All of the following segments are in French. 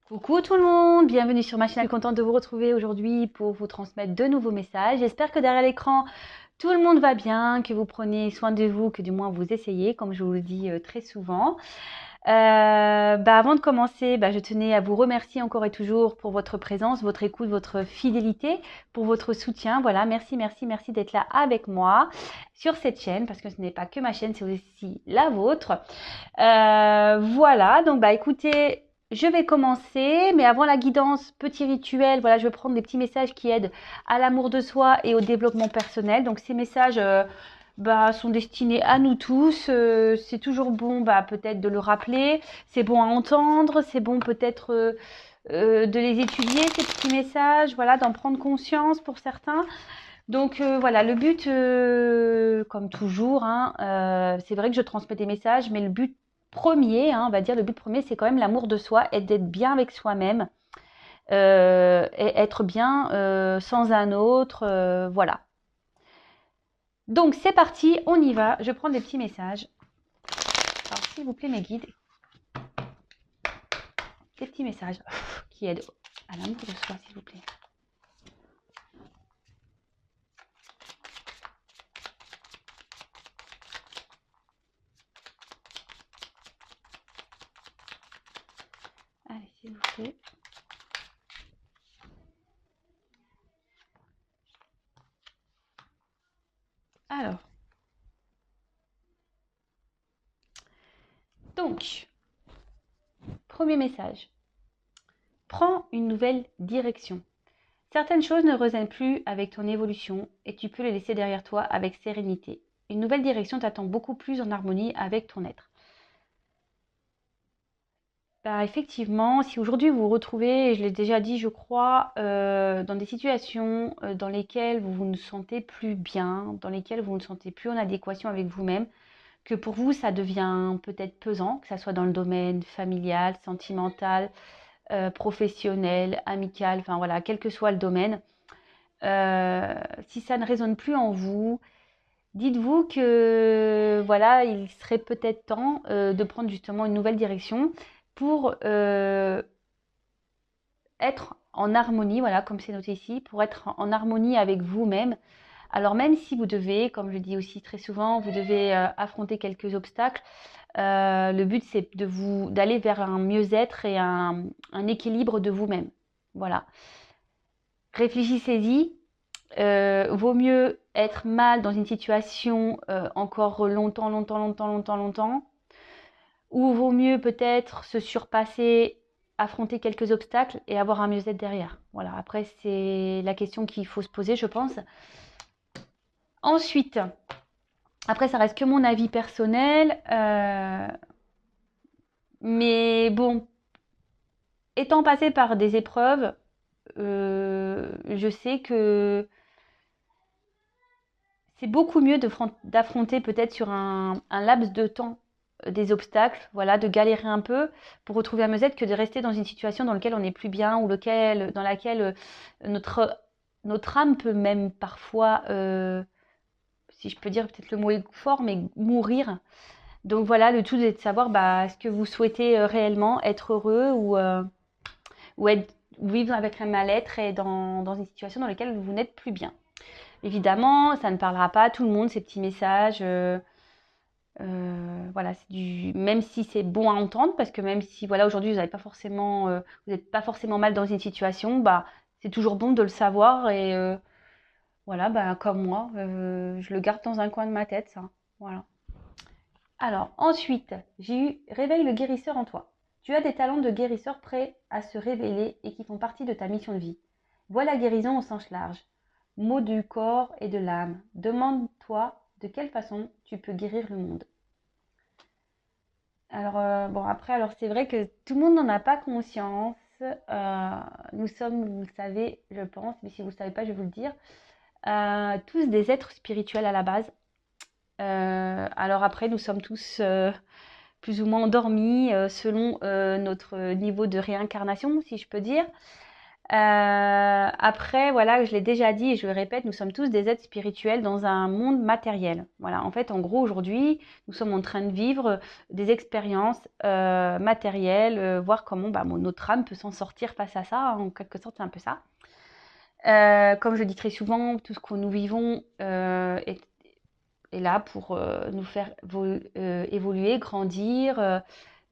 Coucou tout le monde, bienvenue sur ma chaîne. Je suis contente de vous retrouver aujourd'hui pour vous transmettre de nouveaux messages. J'espère que derrière l'écran, tout le monde va bien, que vous prenez soin de vous, que du moins vous essayez, comme je vous le dis très souvent. Avant de commencer, je tenais à vous remercier encore et toujours pour votre présence, votre écoute, votre fidélité, pour votre soutien. Voilà, merci, merci, merci d'être là avec moi sur cette chaîne, parce que ce n'est pas que ma chaîne, c'est aussi la vôtre. Voilà, donc écoutez, je vais commencer, mais avant la guidance, petit rituel, voilà, je vais prendre des petits messages qui aident à l'amour de soi et au développement personnel. Donc ces messages sont destinés à nous tous. C'est toujours bon peut-être de le rappeler, c'est bon à entendre, c'est bon peut-être de les étudier, ces petits messages, voilà, d'en prendre conscience pour certains. Donc voilà, le but, comme toujours, hein, c'est vrai que je transmets des messages, mais le but premier, hein, on va dire, le but premier, c'est quand même l'amour de soi et d'être bien avec soi-même et être bien sans un autre, voilà. Donc c'est parti, on y va. Je prends des petits messages. Alors s'il vous plaît, mes guides, des petits messages qui aident à l'amour de soi, s'il vous plaît. Allez, s'il vous plaît. Alors, donc, premier message. Prends une nouvelle direction. Certaines choses ne résonnent plus avec ton évolution et tu peux les laisser derrière toi avec sérénité. Une nouvelle direction t'attend beaucoup plus en harmonie avec ton être. Effectivement, si aujourd'hui vous vous retrouvez, et je l'ai déjà dit, je crois, dans des situations dans lesquelles vous vous ne sentez plus bien, dans lesquelles vous ne sentez plus en adéquation avec vous-même, que pour vous ça devient peut-être pesant, que ça soit dans le domaine familial, sentimental, professionnel, amical, enfin voilà, quel que soit le domaine, si ça ne résonne plus en vous, dites-vous que voilà, il serait peut-être temps de prendre justement une nouvelle direction pour être en harmonie, voilà, comme c'est noté ici, pour être en harmonie avec vous-même. Alors même si vous devez, comme je dis aussi très souvent, vous devez affronter quelques obstacles, le but c'est d'aller vers un mieux-être et un équilibre de vous-même. Voilà. Réfléchissez-y. Vaut mieux être mal dans une situation encore longtemps, longtemps, longtemps, longtemps, longtemps, ou vaut mieux peut-être se surpasser, affronter quelques obstacles et avoir un mieux-être derrière. Voilà, après c'est la question qu'il faut se poser, je pense. Ensuite, après ça reste que mon avis personnel, mais bon, étant passé par des épreuves, je sais que c'est beaucoup mieux d'affronter peut-être sur un laps de temps des obstacles, voilà, de galérer un peu pour retrouver un mieux-être que de rester dans une situation dans laquelle on n'est plus bien ou dans laquelle notre âme peut même parfois, si je peux dire peut-être le mot est fort, mais mourir. Donc voilà, le tout est de savoir est-ce que vous souhaitez réellement être heureux ou vivre avec un mal-être et dans une situation dans laquelle vous n'êtes plus bien. Évidemment, ça ne parlera pas à tout le monde, ces petits messages. Voilà, même si c'est bon à entendre, parce que même si voilà, aujourd'hui vous n'êtes pas forcément mal dans une situation, c'est toujours bon de le savoir et voilà, comme moi, je le garde dans un coin de ma tête, ça. Voilà. Alors, ensuite, j'ai eu réveille le guérisseur en toi. Tu as des talents de guérisseur prêts à se révéler et qui font partie de ta mission de vie. Vois la guérison au sens large. Mots du corps et de l'âme. Demande-toi de quelle façon tu peux guérir le monde. Alors, après, alors c'est vrai que tout le monde n'en a pas conscience. Nous sommes, vous le savez, je pense, mais si vous ne le savez pas, je vais vous le dire, tous des êtres spirituels à la base. Alors après, nous sommes tous plus ou moins endormis selon notre niveau de réincarnation, si je peux dire. Après, voilà, je l'ai déjà dit et je le répète, nous sommes tous des êtres spirituels dans un monde matériel. Voilà, en fait, en gros, aujourd'hui, nous sommes en train de vivre des expériences matérielles, voir comment notre âme peut s'en sortir face à ça. En quelque sorte, c'est un peu ça. Comme je dis très souvent, tout ce que nous vivons est là pour nous faire évoluer, grandir,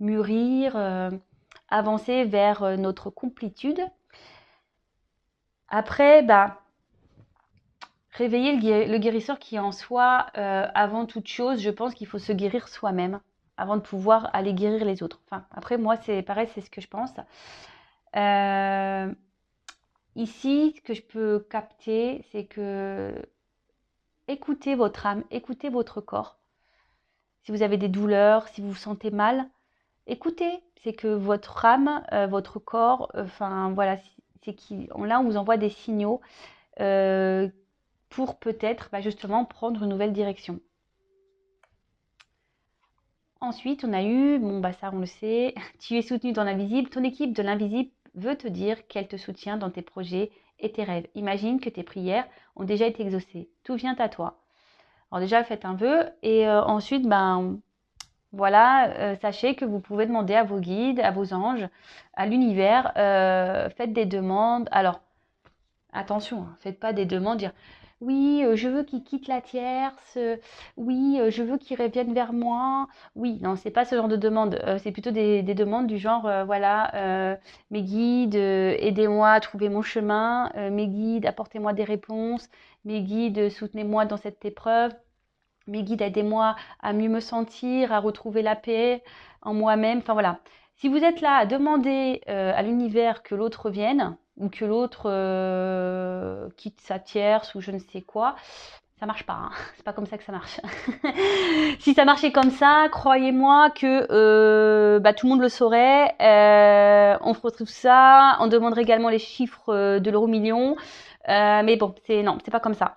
mûrir, avancer vers notre complétude. Après, réveiller le guérisseur qui est en soi, avant toute chose, je pense qu'il faut se guérir soi-même avant de pouvoir aller guérir les autres. Enfin, après, moi, c'est pareil, c'est ce que je pense. Ici, ce que je peux capter, c'est que écoutez votre âme, écoutez votre corps. Si vous avez des douleurs, si vous vous sentez mal, écoutez. C'est que votre âme, votre corps, enfin voilà, c'est là on vous envoie des signaux pour peut-être justement prendre une nouvelle direction. Ensuite, on a eu, ça on le sait, tu es soutenu dans l'invisible. Ton équipe de l'invisible veut te dire qu'elle te soutient dans tes projets et tes rêves. Imagine que tes prières ont déjà été exaucées. Tout vient à toi. Alors déjà, faites un vœu et ensuite, voilà, sachez que vous pouvez demander à vos guides, à vos anges, à l'univers, faites des demandes. Alors, attention, faites pas des demandes, dire oui, je veux qu'il quitte la tierce, oui, je veux qu'il revienne vers moi. Oui, non, c'est pas ce genre de demande. C'est plutôt des demandes du genre, voilà, mes guides, aidez-moi à trouver mon chemin. Mes guides, apportez-moi des réponses. Mes guides, soutenez-moi dans cette épreuve. Mes guides, aidez-moi à mieux me sentir, à retrouver la paix en moi-même. Enfin voilà. Si vous êtes là à demander à l'univers que l'autre revienne ou que l'autre quitte sa tierce ou je ne sais quoi, ça marche pas. Hein. C'est pas comme ça que ça marche. Si ça marchait comme ça, croyez-moi que tout le monde le saurait. On retrouve ça. On demanderait également les chiffres de l'euro million. Mais bon, c'est pas comme ça.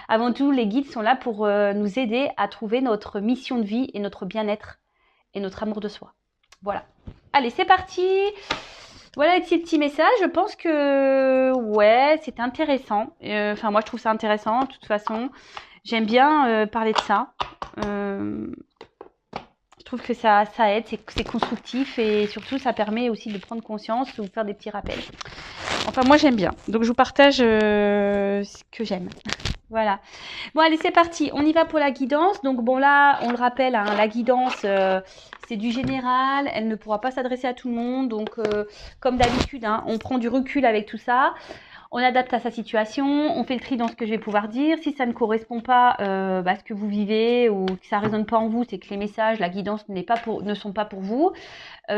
Avant tout, les guides sont là pour nous aider à trouver notre mission de vie et notre bien-être et notre amour de soi. Voilà. Allez, c'est parti. Voilà ces petits messages. Je pense que ouais, c'est intéressant. Enfin, moi, je trouve ça intéressant. De toute façon, j'aime bien parler de ça. Je trouve que ça aide, c'est constructif et surtout, ça permet aussi de prendre conscience, de vous faire des petits rappels. Enfin, moi, j'aime bien. Donc, je vous partage ce que j'aime. Voilà. Bon, allez, c'est parti. On y va pour la guidance. Donc, bon, là, on le rappelle, hein, la guidance, c'est du général. Elle ne pourra pas s'adresser à tout le monde. Donc, comme d'habitude, hein, on prend du recul avec tout ça. On adapte à sa situation. On fait le tri dans ce que je vais pouvoir dire. Si ça ne correspond pas à ce que vous vivez ou que ça ne résonne pas en vous, c'est que les messages, la guidance ne sont pas pour vous.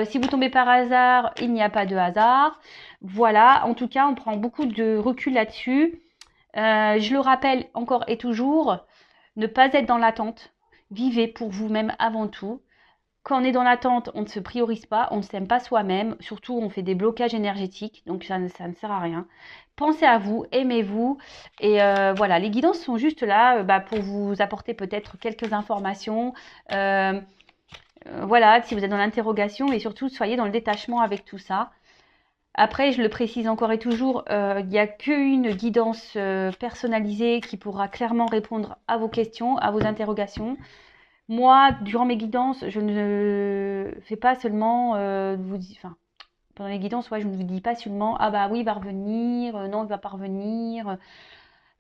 Si vous tombez par hasard, il n'y a pas de hasard. Voilà. En tout cas, on prend beaucoup de recul là-dessus. Je le rappelle encore et toujours, ne pas être dans l'attente. Vivez pour vous-même avant tout. Quand on est dans l'attente, on ne se priorise pas, on ne s'aime pas soi-même. Surtout, on fait des blocages énergétiques, donc ça ne sert à rien. Pensez à vous, aimez-vous. Et voilà, les guidances sont juste là pour vous apporter peut-être quelques informations. Voilà, si vous êtes dans l'interrogation, et surtout, soyez dans le détachement avec tout ça. Après, je le précise encore et toujours, il n'y a qu'une guidance personnalisée qui pourra clairement répondre à vos questions, à vos interrogations. Moi, durant mes guidances, je ne fais pas seulement pendant les guidances, je ne vous dis pas seulement ah bah oui, il va revenir, non, il va pas revenir.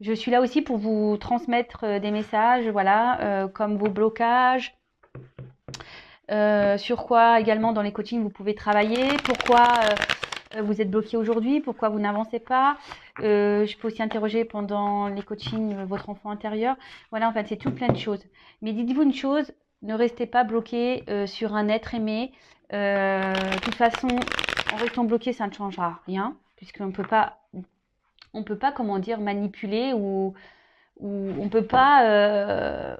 Je suis là aussi pour vous transmettre des messages, voilà, comme vos blocages. Sur quoi également dans les coachings vous pouvez travailler, pourquoi vous êtes bloqué aujourd'hui, pourquoi vous n'avancez pas. Je peux aussi interroger pendant les coachings votre enfant intérieur. Voilà, en fait, c'est tout plein de choses. Mais dites-vous une chose, ne restez pas bloqué sur un être aimé. De toute façon, en restant bloqué, ça ne changera rien, puisqu'on ne peut pas, comment dire, manipuler ou on ne peut pas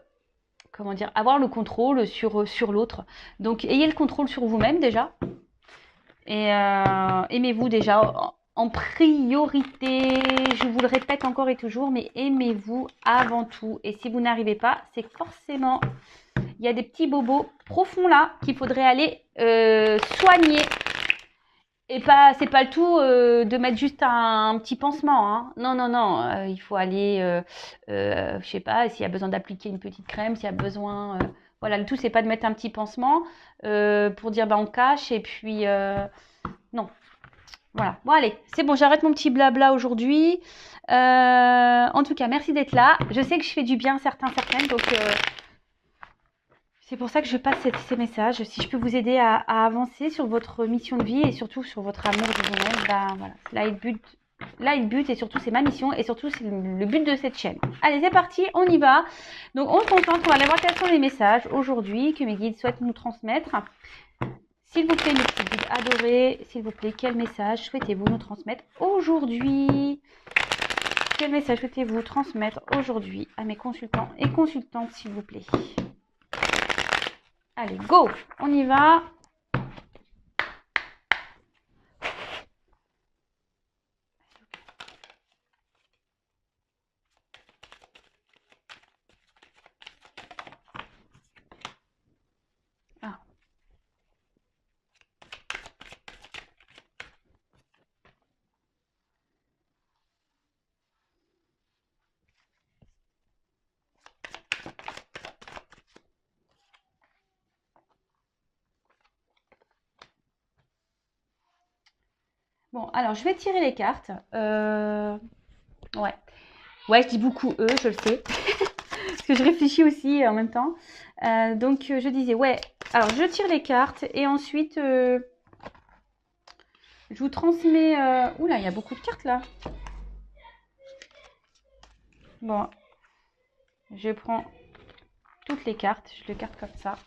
avoir le contrôle sur l'autre. Donc, ayez le contrôle sur vous-même déjà. Et aimez-vous déjà en priorité. Je vous le répète encore et toujours, mais aimez-vous avant tout. Et si vous n'arrivez pas, c'est que forcément, il y a des petits bobos profonds là qu'il faudrait aller soigner. Et pas, c'est pas le tout de mettre juste un petit pansement, hein. Non, non, non. Il faut aller, je sais pas, s'il y a besoin d'appliquer une petite crème, s'il y a besoin. Voilà, le tout, c'est pas de mettre un petit pansement pour dire bah on cache et puis non. Voilà. Bon, allez, c'est bon, j'arrête mon petit blabla aujourd'hui. En tout cas, merci d'être là. Je sais que je fais du bien à certains, certaines, donc c'est pour ça que je passe ces messages. Si je peux vous aider à avancer sur votre mission de vie et surtout sur votre amour de vous-même, bah voilà, là est le but. Là est le but et surtout c'est ma mission et surtout c'est le but de cette chaîne. Allez, c'est parti, on y va. Donc on se concentre, on va aller voir quels sont les messages aujourd'hui que mes guides souhaitent nous transmettre. S'il vous plaît, mes petits guides adorés, s'il vous plaît, quel message souhaitez-vous nous transmettre aujourd'hui? Quel message souhaitez-vous transmettre aujourd'hui à mes consultants et consultantes, s'il vous plaît? Allez, go! On y va. Ah. Bon, alors je vais tirer les cartes. Ouais. Ouais, je dis beaucoup eux, je le sais. Parce que je réfléchis aussi en même temps. Donc je disais, ouais, alors je tire les cartes et ensuite je vous transmets. Oula, il y a beaucoup de cartes là. Bon, je prends toutes les cartes, je les garde comme ça.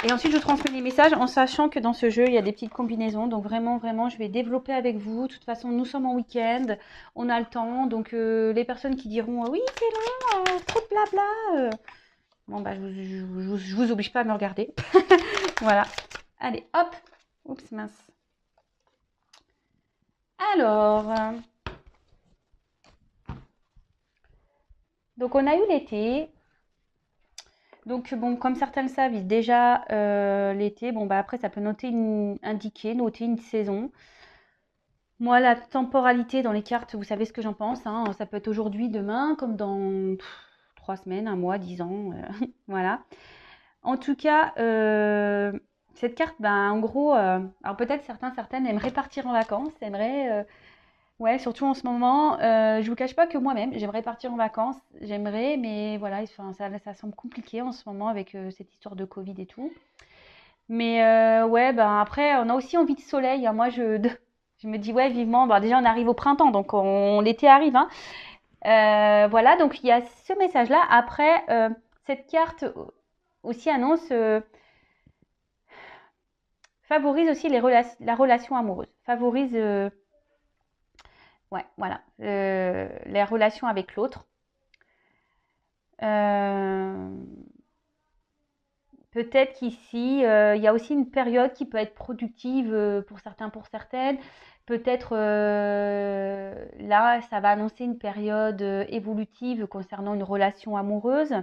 Et ensuite, je transmets les messages en sachant que dans ce jeu, il y a des petites combinaisons. Donc vraiment, vraiment, je vais développer avec vous. De toute façon, nous sommes en week-end, on a le temps. Donc les personnes qui diront oui, c'est long, trop de blabla. Bon, bah, je vous oblige pas à me regarder. Voilà. Allez, hop. Oups, mince. Alors, donc on a eu l'été. Donc bon, comme certains le savent, déjà l'été, bon bah après ça peut noter noter une saison. Moi, la temporalité dans les cartes, vous savez ce que j'en pense, hein. Ça peut être aujourd'hui, demain, comme dans 3 semaines, un mois, 10 ans, voilà. En tout cas, cette carte, ben, en gros, alors peut-être certaines aimeraient partir en vacances, ouais, surtout en ce moment. Je vous cache pas que moi-même, j'aimerais partir en vacances, j'aimerais, mais voilà, enfin, ça semble compliqué en ce moment avec cette histoire de Covid et tout. Mais ouais, ben après, on a aussi envie de soleil, hein. Moi, je me dis, ouais, vivement, bah, déjà, on arrive au printemps, donc l'été arrive, hein. Voilà, donc il y a ce message-là. Après, cette carte aussi annonce, favorise aussi la relation amoureuse, favorise, ouais, voilà, les relations avec l'autre. Euh, Peut-être qu'ici, il y a aussi une période qui peut être productive pour certains, pour certaines. Peut-être là, ça va annoncer une période évolutive concernant une relation amoureuse.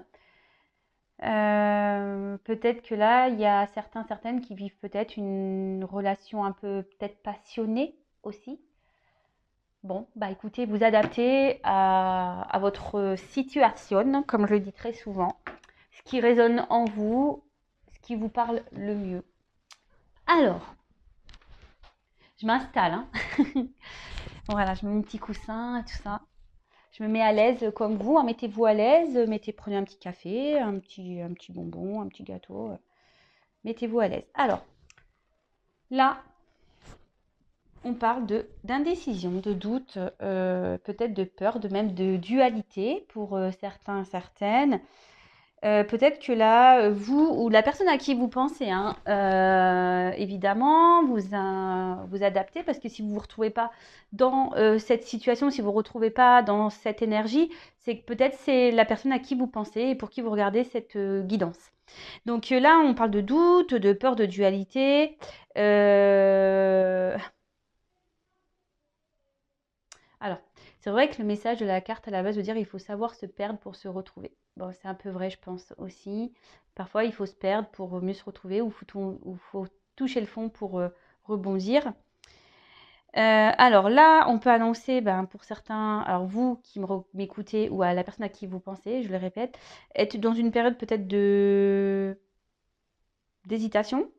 Peut-être que là, il y a certaines qui vivent peut-être une relation un peu peut-être passionnée aussi. Bon, bah écoutez, vous adaptez à votre situation, comme je le dis très souvent, ce qui résonne en vous, ce qui vous parle le mieux. Alors, je m'installe, hein. Voilà, je mets mon petit coussin et tout ça. Je me mets à l'aise comme vous, hein. Mettez-vous à l'aise, prenez un petit café, un petit bonbon, un petit gâteau. Mettez-vous à l'aise. Alors, là, on parle d'indécision, de doute, peut-être de peur, de même de dualité pour certains, certaines. Peut-être que là, vous ou la personne à qui vous pensez, hein, évidemment, vous adaptez parce que si vous ne vous retrouvez pas dans cette situation, si vous ne vous retrouvez pas dans cette énergie, c'est que peut-être c'est la personne à qui vous pensez et pour qui vous regardez cette guidance. Donc là, on parle de doute, de peur, de dualité. Alors, c'est vrai que le message de la carte à la base veut dire il faut savoir se perdre pour se retrouver. Bon, c'est un peu vrai, je pense aussi. Parfois, il faut se perdre pour mieux se retrouver ou faut toucher le fond pour rebondir. Alors là, on peut annoncer, ben, pour certains, alors vous qui m'écoutez ou à la personne à qui vous pensez, je le répète, être dans une période peut-être d'hésitation.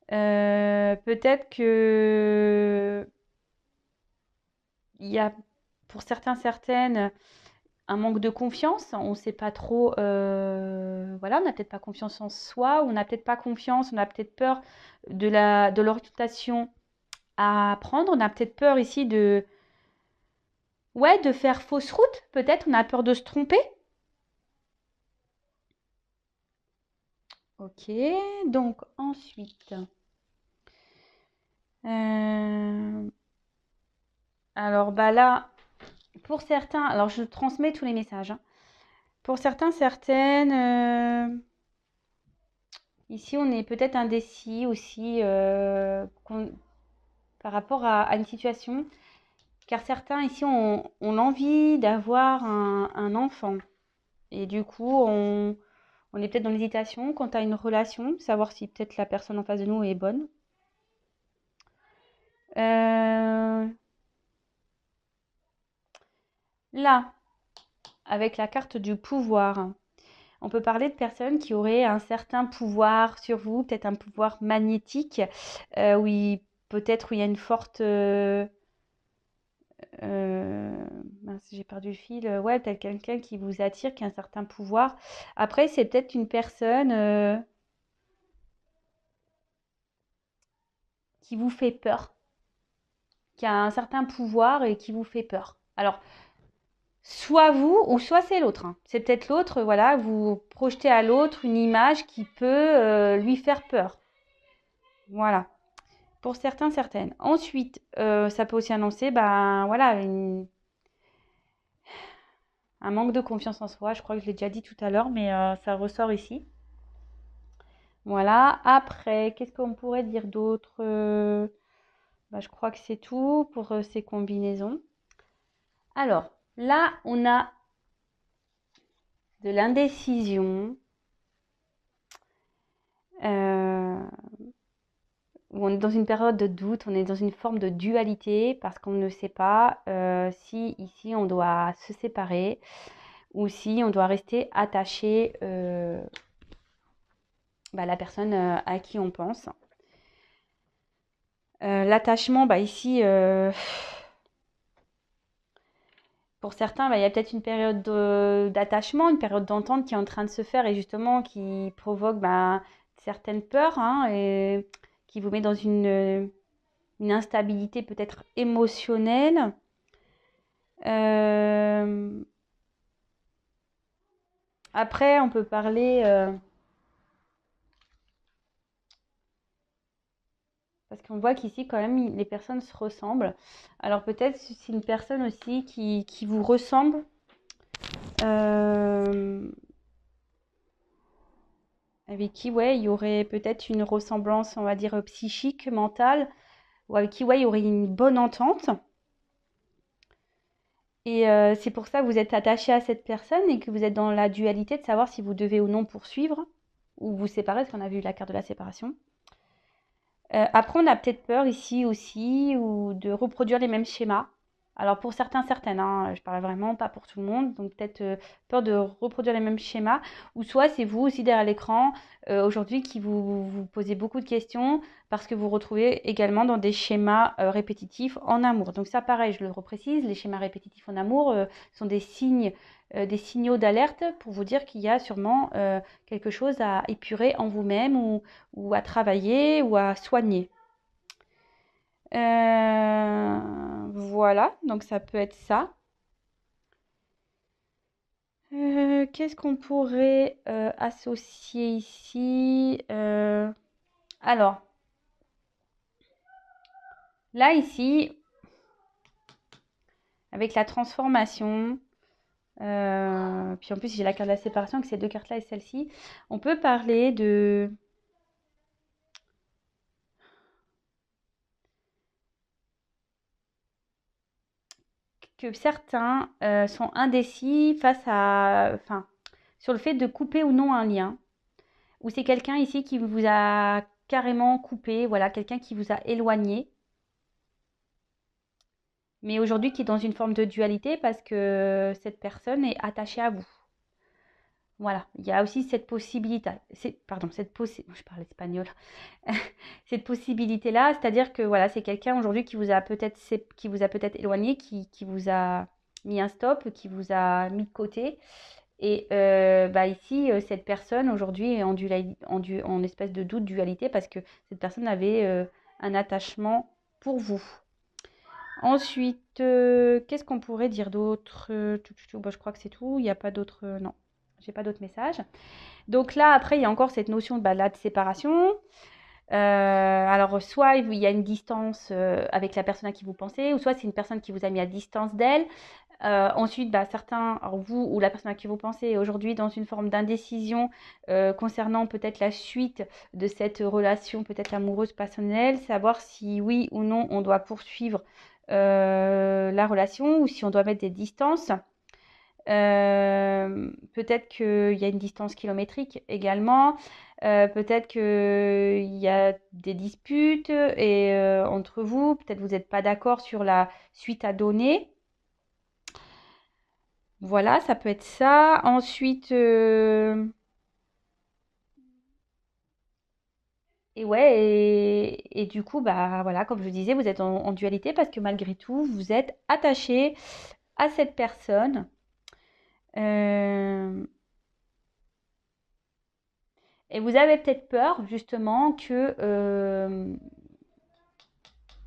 Peut-être que il y a pour certains, certaines, un manque de confiance. On ne sait pas trop, voilà, on n'a peut-être pas confiance en soi, on n'a peut-être pas confiance, on a peut-être peur de l'orientation à prendre. On a peut-être peur ici ouais, de faire fausse route. Peut-être on a peur de se tromper. Ok, donc ensuite, alors bah là, pour certains, alors je transmets tous les messages, hein. Pour certains, certaines, ici on est peut-être indécis aussi par rapport à une situation, car certains ici ont l'envie d'avoir un enfant. Et du coup, on est peut-être dans l'hésitation quant à une relation, savoir si peut-être la personne en face de nous est bonne. Là, avec la carte du pouvoir, on peut parler de personnes qui auraient un certain pouvoir sur vous, peut-être un pouvoir magnétique, peut-être où il y a une forte... mince, j'ai perdu le fil. Ouais, peut-être quelqu'un qui vous attire, qui a un certain pouvoir. Après, c'est peut-être une personne qui vous fait peur, qui a un certain pouvoir et qui vous fait peur. Alors, soit vous ou soit c'est l'autre, hein. C'est peut-être l'autre, voilà, vous projetez à l'autre une image qui peut lui faire peur. Voilà. Pour certains, certaines. Ensuite, ça peut aussi annoncer, ben voilà, un manque de confiance en soi. Je crois que je l'ai déjà dit tout à l'heure, mais ça ressort ici. Voilà. Après, qu'est-ce qu'on pourrait dire d'autre? Je crois que c'est tout pour ces combinaisons. Alors, là, on a de l'indécision. Où on est dans une période de doute, on est dans une forme de dualité parce qu'on ne sait pas si ici on doit se séparer ou si on doit rester attaché à la personne à qui on pense. L'attachement, ici, pour certains, il y a peut-être une période d'attachement, une période d'entente qui est en train de se faire et justement qui provoque certaines peurs, hein, et qui vous met dans une instabilité peut-être émotionnelle. Après, on peut parler, parce qu'on voit qu'ici, quand même, les personnes se ressemblent. Alors peut-être c'est une personne aussi qui vous ressemble. Avec qui, ouais, il y aurait peut-être une ressemblance, on va dire, psychique, mentale, ou avec qui, ouais, il y aurait une bonne entente. Et c'est pour ça que vous êtes attaché à cette personne et que vous êtes dans la dualité de savoir si vous devez ou non poursuivre ou vous séparer, parce qu'on a vu la carte de la séparation. Après, on a peut-être peur ici aussi ou de reproduire les mêmes schémas. Alors pour certains, certaines, hein, je parle vraiment pas pour tout le monde, donc peut-être peur de reproduire les mêmes schémas. Ou soit c'est vous aussi derrière l'écran aujourd'hui qui vous posez beaucoup de questions parce que vous retrouvez également dans des schémas répétitifs en amour. Donc ça pareil, je le reprécise, les schémas répétitifs en amour sont des signes, des signaux d'alerte pour vous dire qu'il y a sûrement quelque chose à épurer en vous-même ou à travailler ou à soigner. Voilà, donc ça peut être ça. Qu'est-ce qu'on pourrait associer ici? Alors, là, ici, avec la transformation, puis en plus j'ai la carte de la séparation avec ces deux cartes-là et celle-ci, on peut parler de... que certains sont indécis sur le fait de couper ou non un lien. Ou c'est quelqu'un ici qui vous a carrément coupé, voilà, quelqu'un qui vous a éloigné, mais aujourd'hui qui est dans une forme de dualité parce que cette personne est attachée à vous. Voilà, il y a aussi cette possibilité, je parle espagnol, cette possibilité-là, c'est-à-dire que voilà, c'est quelqu'un aujourd'hui qui vous a peut-être éloigné, qui vous a mis un stop, qui vous a mis de côté. Et bah ici, cette personne aujourd'hui est en espèce de doute, dualité, parce que cette personne avait un attachement pour vous. Ensuite, qu'est-ce qu'on pourrait dire d'autre? Bah, je crois que c'est tout. Il n'y a pas d'autres. Non, j'ai pas d'autres messages. Donc là, après, il y a encore cette notion là, de séparation. Alors, soit il y a une distance avec la personne à qui vous pensez, ou soit c'est une personne qui vous a mis à distance d'elle. Ensuite, bah, certains, alors vous ou la personne à qui vous pensez, est aujourd'hui dans une forme d'indécision concernant peut-être la suite de cette relation, peut-être amoureuse, passionnelle, savoir si oui ou non on doit poursuivre la relation ou si on doit mettre des distances. Peut-être qu'il y a une distance kilométrique également. Peut-être qu'il y a des disputes et, entre vous. Peut-être vous n'êtes pas d'accord sur la suite à donner. Voilà, ça peut être ça. Ensuite, et ouais, et du coup, bah voilà, comme je disais, vous êtes en dualité parce que malgré tout, vous êtes attaché à cette personne. Euh, et vous avez peut-être peur, justement, que,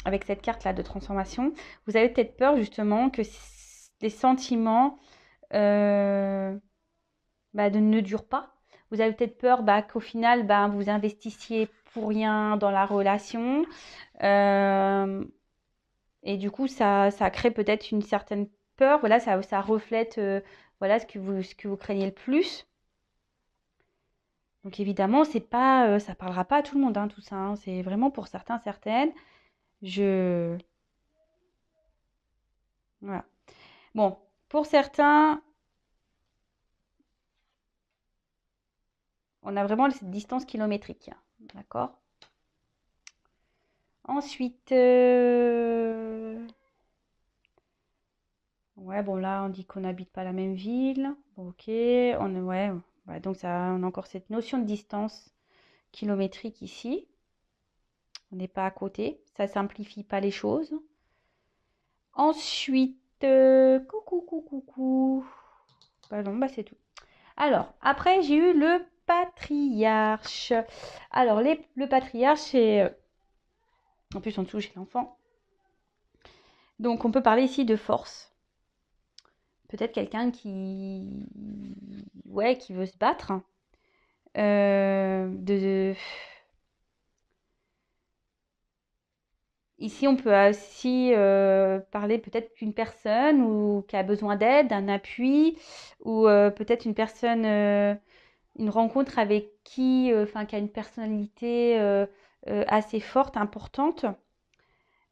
avec cette carte-là de transformation, vous avez peut-être peur, justement, que les sentiments bah, ne durent pas. Vous avez peut-être peur bah, qu'au final, bah, vous investissiez pour rien dans la relation. Euh, et du coup, ça crée peut-être une certaine peur. Voilà, ça reflète voilà, ce que vous craignez le plus. Donc évidemment, c'est pas, ça parlera pas à tout le monde, hein, tout ça, hein. C'est vraiment pour certains, certaines. Je... Voilà. Bon, pour certains, on a vraiment cette distance kilométrique. D'accord? Ensuite, ouais, bon là, on dit qu'on n'habite pas la même ville. Bon, ok, ouais, ouais, donc ça, on a encore cette notion de distance kilométrique ici. On n'est pas à côté. Ça simplifie pas les choses. Ensuite, coucou. Bah non, bah c'est tout. Alors, après, j'ai eu le patriarche. Alors, le patriarche, c'est... En plus, en dessous, j'ai l'enfant. Donc, on peut parler ici de force. Peut-être quelqu'un ouais, qui veut se battre. De... Ici, on peut aussi parler peut-être d'une personne ou qui a besoin d'aide, d'un appui, ou peut-être une personne, une rencontre avec qui, enfin, qui a une personnalité assez forte, importante.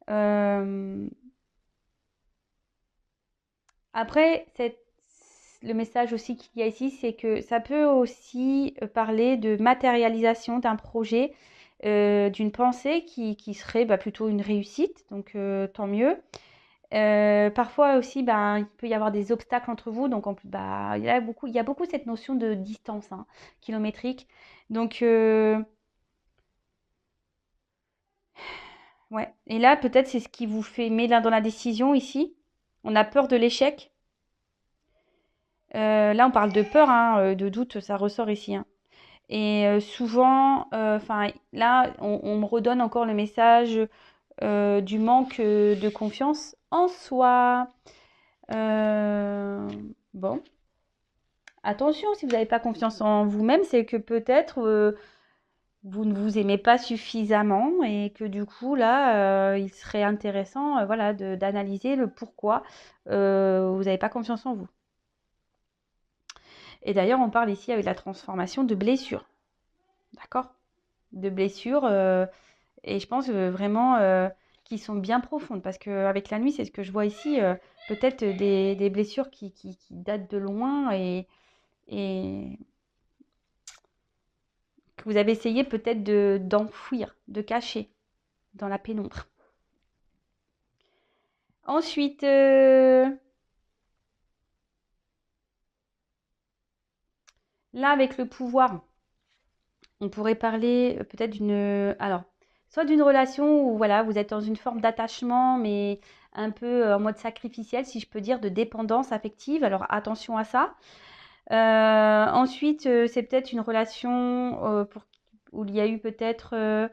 Euh, Après, le message aussi qu'il y a ici, c'est que ça peut aussi parler de matérialisation d'un projet, d'une pensée qui serait bah, plutôt une réussite, donc tant mieux. Parfois aussi, ben, il peut y avoir des obstacles entre vous, donc bah, il y a beaucoup cette notion de distance hein, kilométrique. Donc, ouais. Et là, peut-être c'est ce qui vous fait met là dans la décision ici. On a peur de l'échec. Là, on parle de peur, hein, de doute, ça ressort ici, hein. Et souvent, enfin, là, on me redonne encore le message du manque de confiance en soi. Euh, bon, attention, si vous n'avez pas confiance en vous-même, c'est que peut-être vous ne vous aimez pas suffisamment et que du coup, là, il serait intéressant, voilà, d'analyser le pourquoi vous n'avez pas confiance en vous. Et d'ailleurs, on parle ici avec la transformation de blessures. D'accord? De blessures, et je pense vraiment qui sont bien profondes. Parce qu'avec la nuit, c'est ce que je vois ici, peut-être des blessures qui datent de loin et que vous avez essayé peut-être d'enfouir, de cacher dans la pénombre. Ensuite, là, avec le pouvoir, on pourrait parler peut-être alors, soit d'une relation où voilà, vous êtes dans une forme d'attachement, mais un peu en mode sacrificiel, si je peux dire, de dépendance affective. Alors attention à ça. Ensuite, c'est peut-être une relation où il y a eu peut-être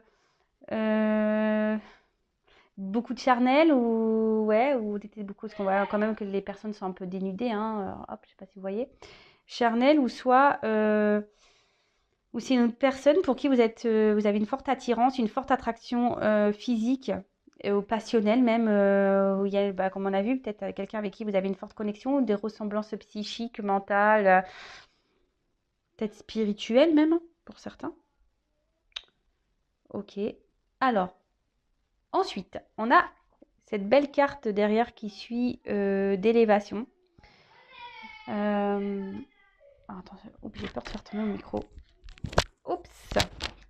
beaucoup de charnel ou ouais, ou était beaucoup, parce qu'on voit quand même que les personnes sont un peu dénudées, hein. Hop, je sais pas si vous voyez. Charnel ou soit ou c'est une autre personne pour qui vous avez une forte attirance, une forte attraction physique ou passionnelle même, où il y a, comme on a vu, peut-être quelqu'un avec qui vous avez une forte connexion, ou des ressemblances psychiques, mentales, peut-être spirituelles même, pour certains. Ok. Alors, ensuite, on a cette belle carte derrière qui suit d'élévation. Attends, j'ai peur de faire tomber mon micro. Oups.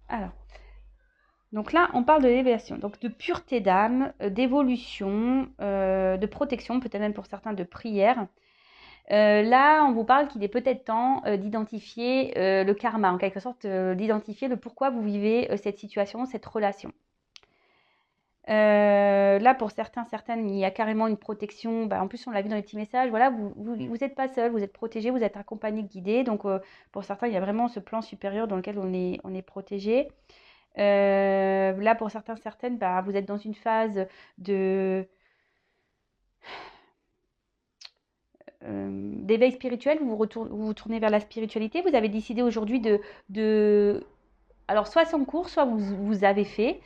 Alors, donc là, on parle de l'élévation, donc de pureté d'âme, d'évolution, de protection, peut-être même pour certains de prière. Là, on vous parle qu'il est peut-être temps d'identifier le karma, en quelque sorte, d'identifier le pourquoi vous vivez cette situation, cette relation. Là, pour certains, certaines, il y a carrément une protection. En plus, on l'a vu dans les petits messages. Voilà, vous n'êtes pas seul, vous êtes protégé, vous êtes accompagné, guidé. Donc, pour certains, il y a vraiment ce plan supérieur dans lequel on est protégé. Là, pour certains, certaines, vous êtes dans une phase d'éveil spirituel. Vous tournez vers la spiritualité. Vous avez décidé aujourd'hui alors, soit c'est en cours, soit vous avez fait.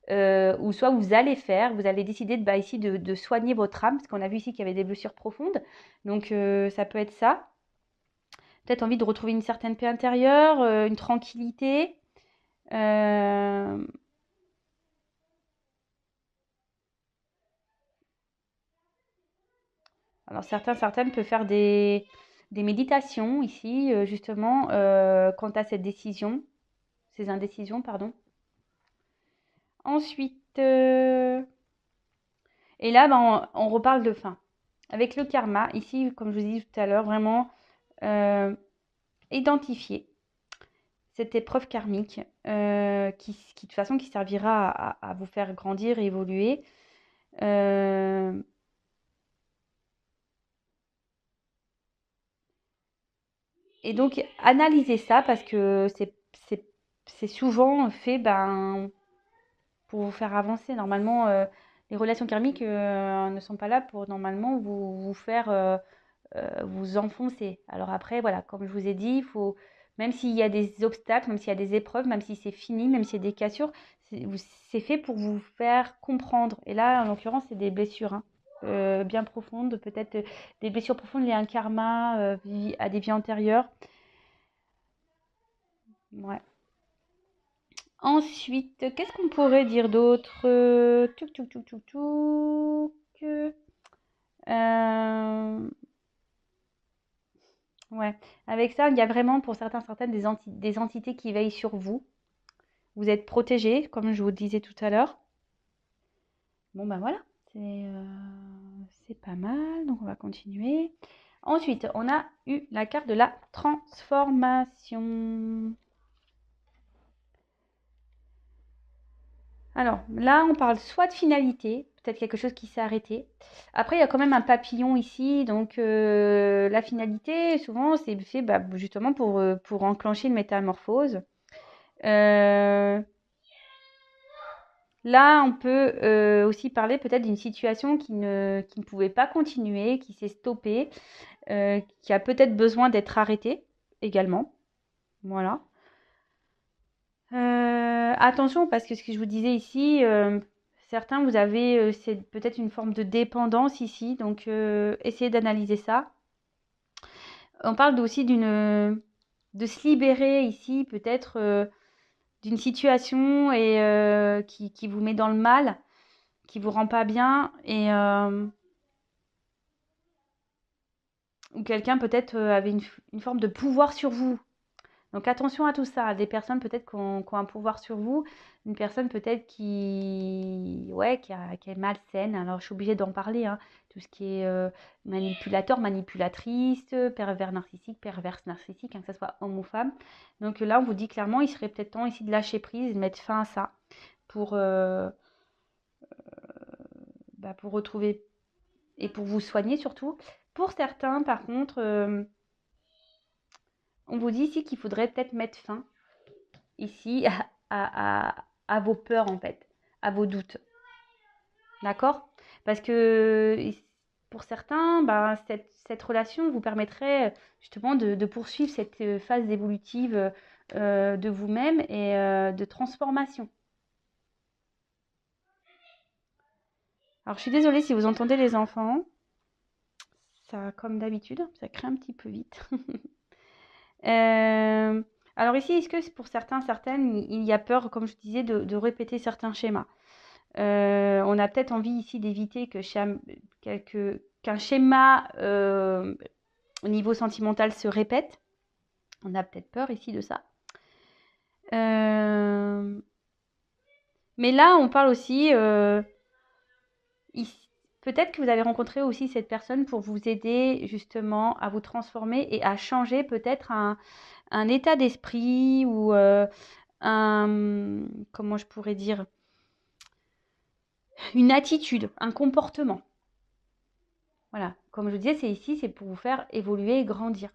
Ou soit vous allez faire, vous allez décider ici de soigner votre âme, parce qu'on a vu ici qu'il y avait des blessures profondes, donc ça peut être ça. Peut-être envie de retrouver une certaine paix intérieure, une tranquillité. Alors certaines peuvent faire des méditations ici, justement, quant à cette décision, ces indécisions, pardon. Ensuite, et là, on reparle de fin. Avec le karma, ici, comme je vous ai dit tout à l'heure, vraiment identifier cette épreuve karmique qui de toute façon qui servira à vous faire grandir et évoluer. Et donc analyser ça parce que c'est souvent fait pour vous faire avancer. Normalement, les relations karmiques ne sont pas là pour normalement vous faire vous enfoncer. Alors après, voilà, comme je vous ai dit, il faut, même s'il y a des obstacles, même s'il y a des épreuves, même si c'est fini, même s'il y a des cassures, c'est fait pour vous faire comprendre. Et là, en l'occurrence, c'est des blessures bien profondes, peut-être des blessures profondes liées à un karma, à des vies antérieures. Ouais. Ensuite, qu'est-ce qu'on pourrait dire d'autre? Touc, touc, touc, touc, touc. Ouais. Avec ça, il y a vraiment pour certaines des entités qui veillent sur vous. Vous êtes protégés, comme je vous disais tout à l'heure. Bon, voilà, c'est pas mal. Donc, on va continuer. Ensuite, on a eu la carte de la transformation. Alors, là, on parle soit de finalité, peut-être quelque chose qui s'est arrêté. Après, il y a quand même un papillon ici. Donc, la finalité, souvent, c'est fait justement pour enclencher une métamorphose. Là, on peut aussi parler peut-être d'une situation qui ne pouvait pas continuer, qui s'est stoppée, qui a peut-être besoin d'être arrêtée également. Voilà. Attention, parce que ce que je vous disais ici, certains, vous avez c'est peut-être une forme de dépendance ici, donc essayez d'analyser ça. On parle aussi de se libérer ici, peut-être d'une situation et qui vous met dans le mal, qui vous rend pas bien, et ou quelqu'un peut-être avait une forme de pouvoir sur vous. Donc attention à tout ça. Des personnes peut-être qui ont un pouvoir sur vous, une personne peut-être ouais, qui est malsaine. Alors je suis obligée d'en parler, hein. Tout ce qui est manipulateur, manipulatrice, pervers narcissique, perverse narcissique, hein, que ce soit homme ou femme. Donc là, on vous dit clairement, il serait peut-être temps ici de lâcher prise, de mettre fin à ça pour, pour retrouver et pour vous soigner surtout. Pour certains, par contre, on vous dit ici qu'il faudrait peut-être mettre fin ici à vos peurs en fait, à vos doutes. D'accord? Parce que pour certains, cette relation vous permettrait justement de poursuivre cette phase évolutive de vous-même et de transformation. Alors je suis désolée si vous entendez les enfants. Ça, comme d'habitude, ça crée un petit peu vite. Alors ici, est-ce que pour certains, certaines, il y a peur, comme je disais, de répéter certains schémas? On a peut-être envie ici d'éviter qu'un schéma au niveau sentimental se répète. On a peut-être peur ici de ça. Mais là, on parle aussi... peut-être que vous avez rencontré aussi cette personne pour vous aider justement à vous transformer et à changer peut-être un état d'esprit ou comment je pourrais dire, une attitude, un comportement. Voilà, comme je vous disais, c'est pour vous faire évoluer et grandir.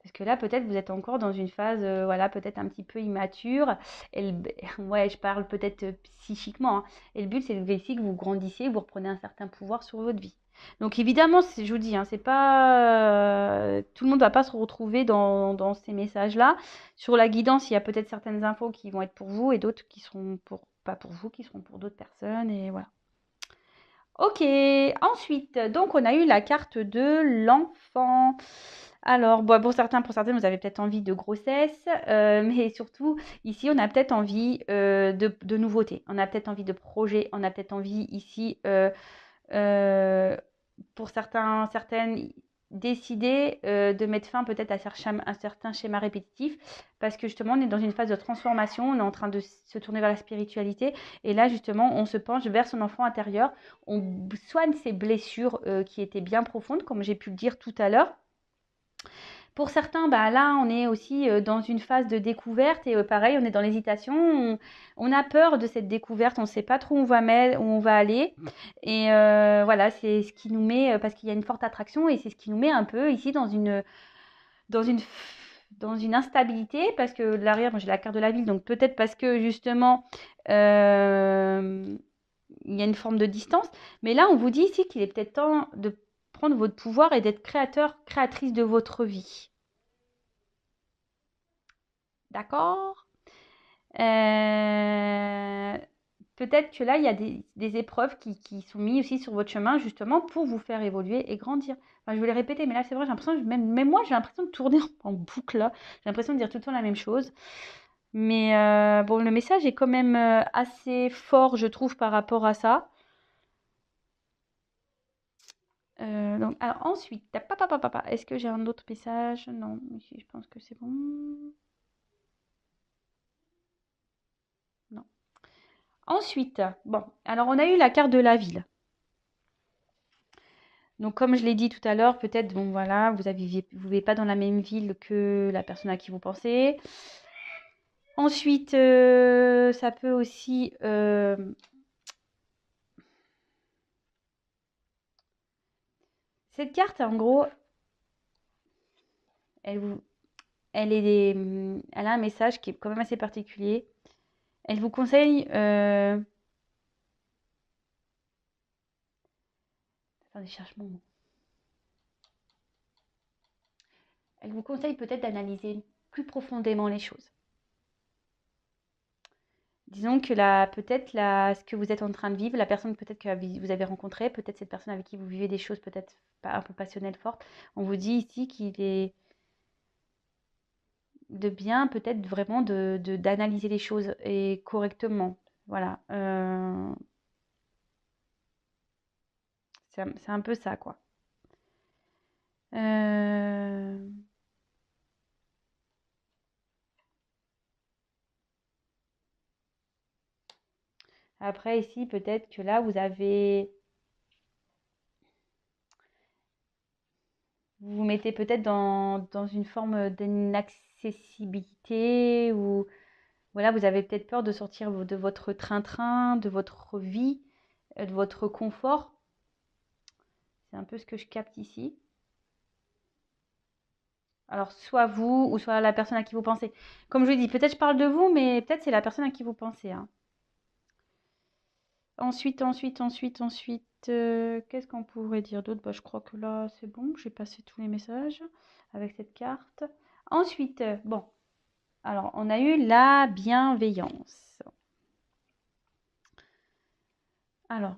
Parce que là, peut-être vous êtes encore dans une phase, voilà, peut-être un petit peu immature. Ouais, je parle peut-être psychiquement, hein. Et le but, c'est ici que vous grandissiez, vous reprenez un certain pouvoir sur votre vie. Donc évidemment, je vous dis, hein, c'est pas tout le monde ne va pas se retrouver dans ces messages-là. Sur la guidance, il y a peut-être certaines infos qui vont être pour vous et d'autres qui seront pas pour vous, qui seront pour d'autres personnes. Et voilà. Ok, ensuite, donc on a eu la carte de l'enfant. Alors, pour certains, pour certaines, vous avez peut-être envie de grossesse, mais surtout, ici, on a peut-être envie de nouveautés, on a peut-être envie de projets, on a peut-être envie ici, pour certains, certaines, décider de mettre fin peut-être à un certain schéma répétitif, parce que justement, on est dans une phase de transformation, on est en train de se tourner vers la spiritualité, et là, justement, on se penche vers son enfant intérieur, on soigne ses blessures qui étaient bien profondes, comme j'ai pu le dire tout à l'heure. Pour certains, là, on est aussi dans une phase de découverte et pareil, on est dans l'hésitation. On a peur de cette découverte, on ne sait pas trop où où on va aller. Et voilà, c'est ce qui nous met, parce qu'il y a une forte attraction et c'est ce qui nous met un peu ici dans une, dans une instabilité. Parce que l'arrière, moi j'ai la carte de la ville, donc peut-être parce que justement, il y a une forme de distance. Mais là, on vous dit ici qu'il est peut-être temps de prendre votre pouvoir et d'être créateur, créatrice de votre vie. D'accord? Peut-être que là, il y a des épreuves qui sont mises aussi sur votre chemin, justement, pour vous faire évoluer et grandir. Enfin, je vais les répéter, mais là, c'est vrai, j'ai l'impression, même moi, j'ai l'impression de tourner en boucle, là. J'ai l'impression de dire tout le temps la même chose. Mais bon, le message est quand même assez fort, je trouve, par rapport à ça. Donc, alors ensuite, est-ce que j'ai un autre message? Non, ici, je pense que c'est bon. Non. Ensuite, bon, alors on a eu la carte de la ville. Donc, comme je l'ai dit tout à l'heure, peut-être, bon, voilà, vous vivez pas dans la même ville que la personne à qui vous pensez. Ensuite, ça peut aussi... cette carte, en gros, elle a un message qui est quand même assez particulier. Elle vous conseille... Attendez, je cherche mon mot. Elle vous conseille peut-être d'analyser plus profondément les choses. Disons que ce que vous êtes en train de vivre, la personne peut-être que vous avez rencontrée, peut-être cette personne avec qui vous vivez des choses peut-être pas un peu passionnelles, fortes, on vous dit ici qu'il est de bien peut-être vraiment d'analyser les choses et correctement. Voilà. C'est un peu ça, quoi. Après, ici, peut-être que là, vous vous mettez peut-être dans une forme d'inaccessibilité ou voilà, vous avez peut-être peur de sortir de votre train-train, de votre vie, de votre confort. C'est un peu ce que je capte ici. Alors, soit vous ou soit la personne à qui vous pensez. Comme je vous dis, peut-être je parle de vous, mais peut-être c'est la personne à qui vous pensez, hein. Ensuite, qu'est-ce qu'on pourrait dire d'autre? Bah, je crois que là, c'est bon, j'ai passé tous les messages avec cette carte. Ensuite, bon, alors on a eu la bienveillance. Alors,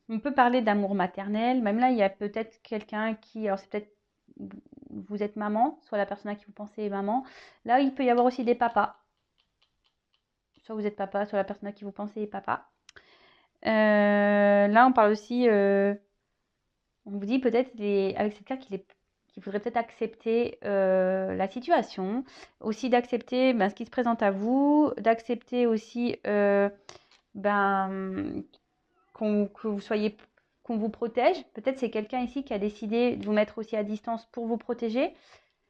on peut parler d'amour maternel. Même là, il y a peut-être quelqu'un qui, alors c'est peut-être vous êtes maman, soit la personne à qui vous pensez est maman. Là, il peut y avoir aussi des papas. Soit vous êtes papa, soit la personne à qui vous pensez est papa. Là, on parle aussi, on vous dit peut-être avec cette carte qu'il faudrait peut-être accepter la situation, aussi d'accepter ce qui se présente à vous, d'accepter aussi ben, que vous soyez, qu'on vous protège. Peut-être c'est quelqu'un ici qui a décidé de vous mettre aussi à distance pour vous protéger,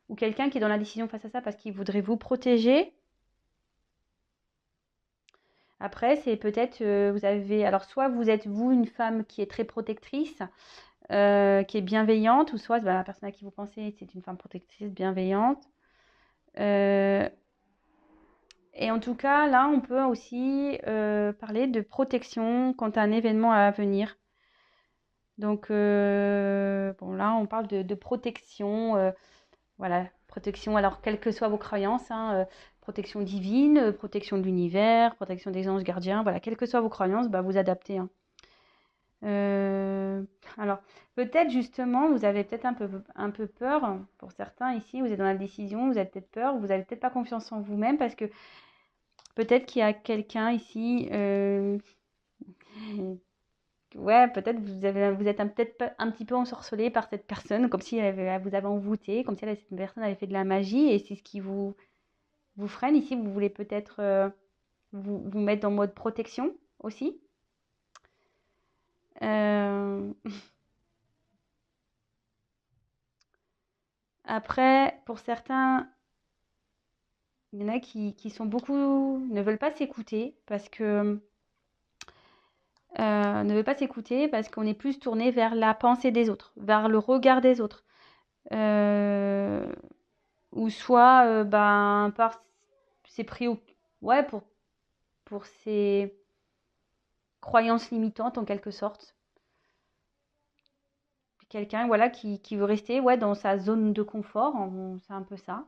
ou quelqu'un qui est dans la décision face à ça parce qu'il voudrait vous protéger. Après, c'est peut-être, vous avez, alors soit vous êtes vous une femme qui est très protectrice, qui est bienveillante, ou soit la personne à qui vous pensez, c'est une femme protectrice, bienveillante. Et en tout cas, là, on peut aussi parler de protection quant à un événement à venir. Donc, bon, là, on parle de protection. Voilà, protection, alors quelles que soient vos croyances, hein, protection divine, protection de l'univers, protection des anges gardiens, voilà, quelles que soient vos croyances, bah, vous adaptez, hein. Euh, alors, peut-être justement, vous avez peut-être un peu peur, pour certains ici, vous êtes dans la décision, vous avez peut-être peur, vous n'avez peut-être pas confiance en vous-même parce que peut-être qu'il y a quelqu'un ici, ouais, peut-être vous êtes peut-être un petit peu ensorcelé par cette personne, comme si elle vous avait envoûté, comme si cette personne avait fait de la magie et c'est ce qui vous freine. Ici, vous voulez peut-être vous mettre en mode protection aussi. Euh, Après, pour certains, il y en a qui sont beaucoup, ne veulent pas s'écouter parce que ne veulent pas s'écouter parce qu'on est plus tourné vers la pensée des autres, vers le regard des autres. Euh, ou soit par ses ouais, pour ses croyances limitantes en quelque sorte. Quelqu'un voilà, qui veut rester ouais, dans sa zone de confort, c'est un peu ça.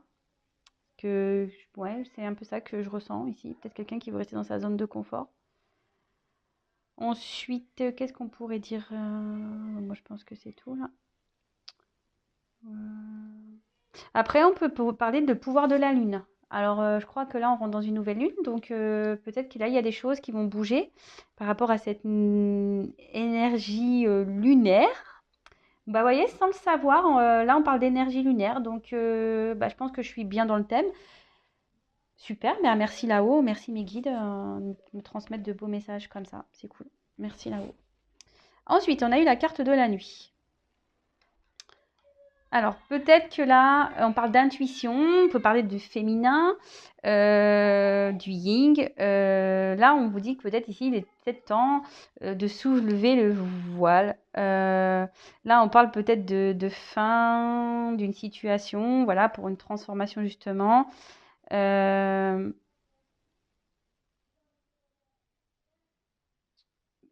Ouais, c'est un peu ça que je ressens ici. Peut-être quelqu'un qui veut rester dans sa zone de confort. Ensuite, qu'est-ce qu'on pourrait dire moi, je pense que c'est tout là. Après, on peut parler de pouvoir de la Lune. Alors, je crois que là, on rentre dans une nouvelle lune, donc peut-être que là, il y a des choses qui vont bouger par rapport à cette énergie lunaire. Bah, vous voyez, sans le savoir, là, on parle d'énergie lunaire, donc je pense que je suis bien dans le thème. Super, merci là-haut, merci mes guides de me transmettre de beaux messages comme ça, c'est cool. Merci là-haut. Ensuite, on a eu la carte de la nuit. Alors, peut-être que là, on parle d'intuition, on peut parler du féminin, du yin. Là, on vous dit que peut-être ici, il est peut-être temps de soulever le voile. Là, on parle peut-être de fin d'une situation, voilà, pour une transformation justement. Et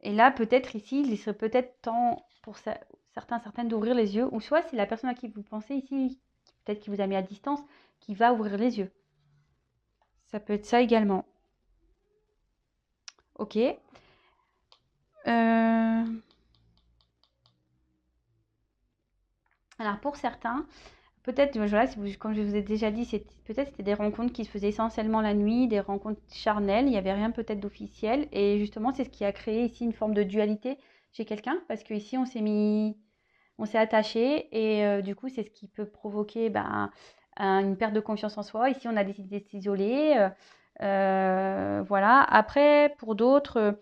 là, peut-être ici, il serait peut-être temps pour certaines d'ouvrir les yeux, ou soit c'est la personne à qui vous pensez ici, peut-être qui vous a mis à distance, qui va ouvrir les yeux. Ça peut être ça également. Ok. Alors pour certains, peut-être, voilà, comme je vous ai déjà dit, peut-être c'était des rencontres qui se faisaient essentiellement la nuit, des rencontres charnelles, il n'y avait rien peut-être d'officiel. Et justement, c'est ce qui a créé ici une forme de dualité chez quelqu'un, parce qu'ici, on s'est attaché et du coup, c'est ce qui peut provoquer une perte de confiance en soi. Ici, on a décidé de s'isoler. Voilà. Après, pour d'autres,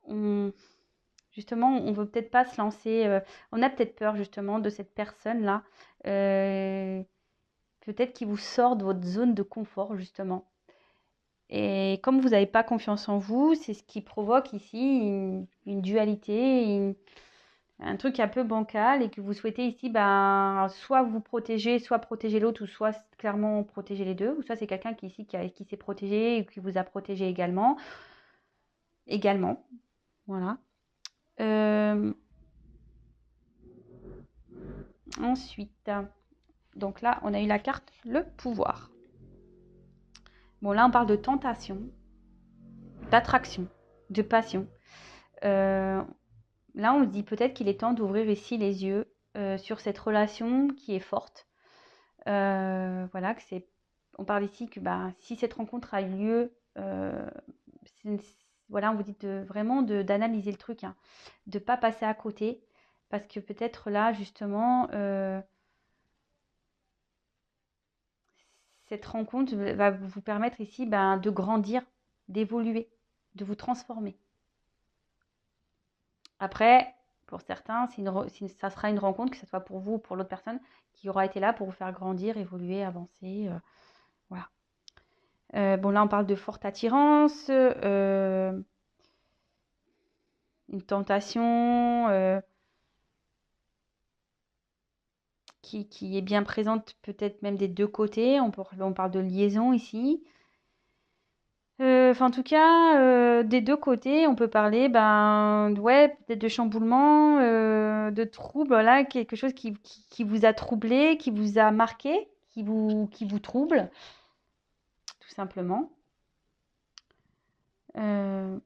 on, justement, on veut peut-être pas se lancer. On a peut-être peur justement de cette personne-là. euh, Peut-être qu'il vous sort de votre zone de confort justement. Et comme vous n'avez pas confiance en vous, c'est ce qui provoque ici une dualité, un truc un peu bancal et que vous souhaitez ici, ben, soit vous protéger, soit protéger l'autre, ou soit clairement protéger les deux, ou soit c'est quelqu'un qui ici qui s'est protégé et qui vous a protégé également. Également, voilà. Euh, Ensuite, donc là, on a eu la carte le pouvoir. Bon, là, on parle de tentation, d'attraction, de passion. Euh, Là, on se dit peut-être qu'il est temps d'ouvrir ici les yeux sur cette relation qui est forte. Voilà, que c'est. On parle ici que bah, si cette rencontre a eu lieu, voilà, on vous dit vraiment d'analyser le truc, hein, de ne pas passer à côté, parce que peut-être là, justement, cette rencontre va vous permettre ici ben, de grandir, d'évoluer, de vous transformer. Après, pour certains, ça sera une rencontre, que ce soit pour vous ou pour l'autre personne, qui aura été là pour vous faire grandir, évoluer, avancer. Voilà. Bon, là, on parle de forte attirance, une tentation qui est bien présente, peut-être même des deux côtés. On parle de liaison ici. Enfin, en tout cas, des deux côtés, on peut parler, ben, ouais, peut-être de chamboulement, de trouble, voilà, quelque chose qui vous a troublé, qui vous a marqué, qui vous trouble, tout simplement. Euh,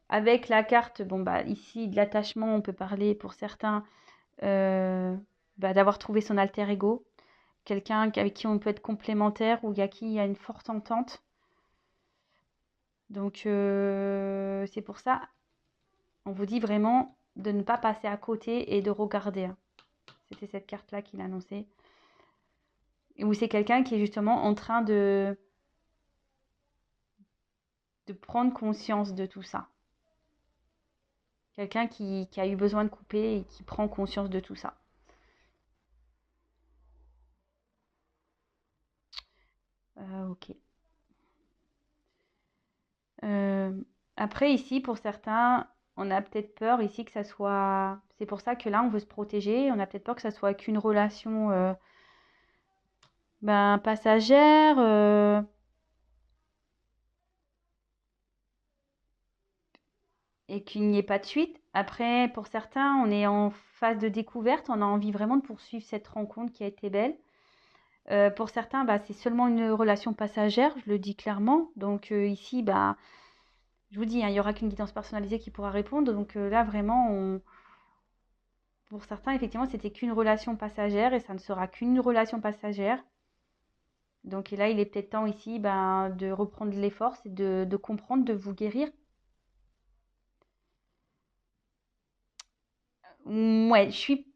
Avec la carte, bon, bah, ici, de l'attachement, on peut parler pour certains bah, d'avoir trouvé son alter ego, quelqu'un avec qui on peut être complémentaire ou à qui il y a une forte entente. Donc, c'est pour ça, on vous dit vraiment de ne pas passer à côté et de regarder, hein. C'était cette carte-là qu'il a annoncée. Et où c'est quelqu'un qui est justement en train de prendre conscience de tout ça. Quelqu'un qui a eu besoin de couper et qui prend conscience de tout ça. Ok. Euh, Après, ici, pour certains, on a peut-être peur ici que ça soit. C'est pour ça que là, on veut se protéger. On a peut-être peur que ça soit qu'une relation ben, passagère. Et qu'il n'y ait pas de suite. Après, pour certains, on est en phase de découverte, on a envie vraiment de poursuivre cette rencontre qui a été belle. Pour certains, bah, c'est seulement une relation passagère, je le dis clairement. Donc ici, bah, je vous dis, hein, il n'y aura qu'une guidance personnalisée qui pourra répondre. Donc là, vraiment, pour certains, effectivement, c'était qu'une relation passagère et ça ne sera qu'une relation passagère. Donc et là, il est peut-être temps ici bah, de reprendre les forces et de comprendre, de vous guérir. Ouais, je suis.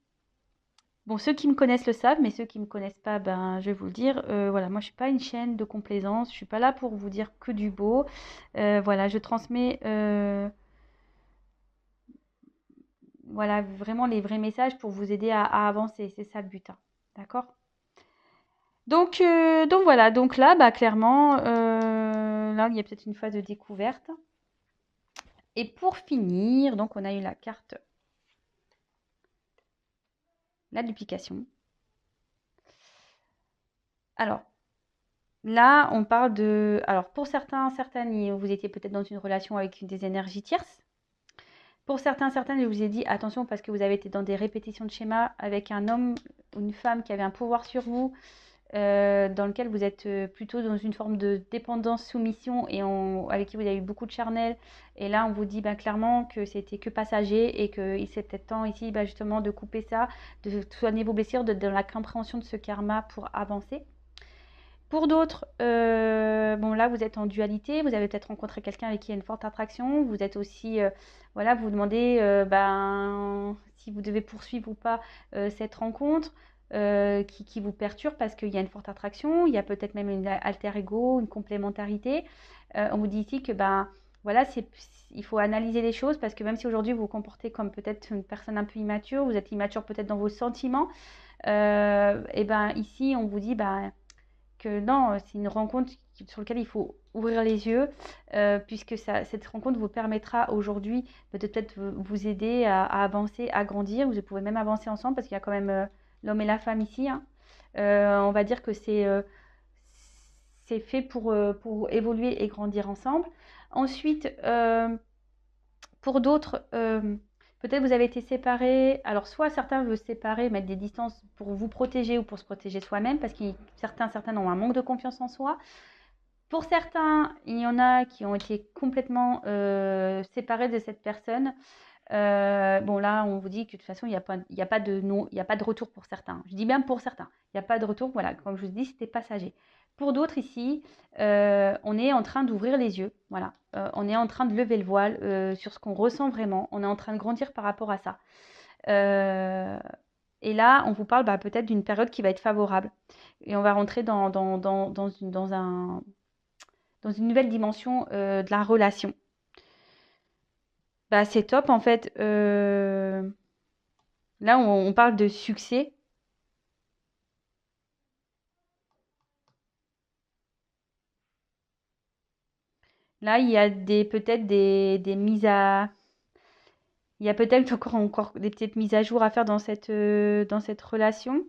Bon, ceux qui me connaissent le savent, mais ceux qui ne me connaissent pas, ben, je vais vous le dire. Voilà, moi, je ne suis pas une chaîne de complaisance. Je ne suis pas là pour vous dire que du beau. Voilà, je transmets voilà, vraiment les vrais messages pour vous aider à avancer. C'est ça le but, hein. D'accord? Donc voilà, donc là, bah, clairement, là, il y a peut-être une phase de découverte. Et pour finir, donc on a eu la carte, la duplication. Alors, là, on parle de. Alors, pour certains, certaines, vous étiez peut-être dans une relation avec des énergies tierces. Pour certains, certaines, je vous ai dit attention parce que vous avez été dans des répétitions de schémas avec un homme ou une femme qui avait un pouvoir sur vous, dans lequel vous êtes plutôt dans une forme de dépendance, soumission et avec qui vous avez eu beaucoup de charnel. Et là, on vous dit clairement que c'était que passager et qu'il c'est peut-être temps ici justement de couper ça, de soigner vos blessures, dans la compréhension de ce karma pour avancer. Pour d'autres, bon là vous êtes en dualité, vous avez peut-être rencontré quelqu'un avec qui il y a une forte attraction, vous êtes aussi, voilà, vous vous demandez si vous devez poursuivre ou pas cette rencontre. qui vous perturbe parce qu'il y a une forte attraction, il y a peut-être même une alter ego, une complémentarité. On vous dit ici que ben voilà, il faut analyser les choses parce que même si aujourd'hui vous vous comportez comme peut-être une personne un peu immature, vous êtes immature peut-être dans vos sentiments, et ben ici on vous dit ben que non, c'est une rencontre sur laquelle il faut ouvrir les yeux, puisque cette rencontre vous permettra aujourd'hui de peut-être vous aider à avancer, à grandir. Vous pouvez même avancer ensemble parce qu'il y a quand même l'homme et la femme ici, hein. On va dire que c'est fait pour évoluer et grandir ensemble. Ensuite, pour d'autres, peut-être vous avez été séparés. Alors, soit certains veulent se séparer, mettre des distances pour vous protéger ou pour se protéger soi-même, parce que certains ont un manque de confiance en soi. Pour certains, il y en a qui ont été complètement séparés de cette personne. Bon, là, on vous dit que de toute façon, il y a pas de non, il n'y a pas de retour pour certains. Je dis bien pour certains. Il n'y a pas de retour. Voilà, comme je vous dis, c'était passager. Pour d'autres ici, on est en train d'ouvrir les yeux. Voilà, on est en train de lever le voile sur ce qu'on ressent vraiment. On est en train de grandir par rapport à ça. Et là, on vous parle peut-être d'une période qui va être favorable. Et on va rentrer dans une nouvelle dimension de la relation. Bah, c'est top en fait. Là, on parle de succès. Là, il y a peut-être des mises à... Il y a peut-être encore des petites mises à jour à faire dans cette relation.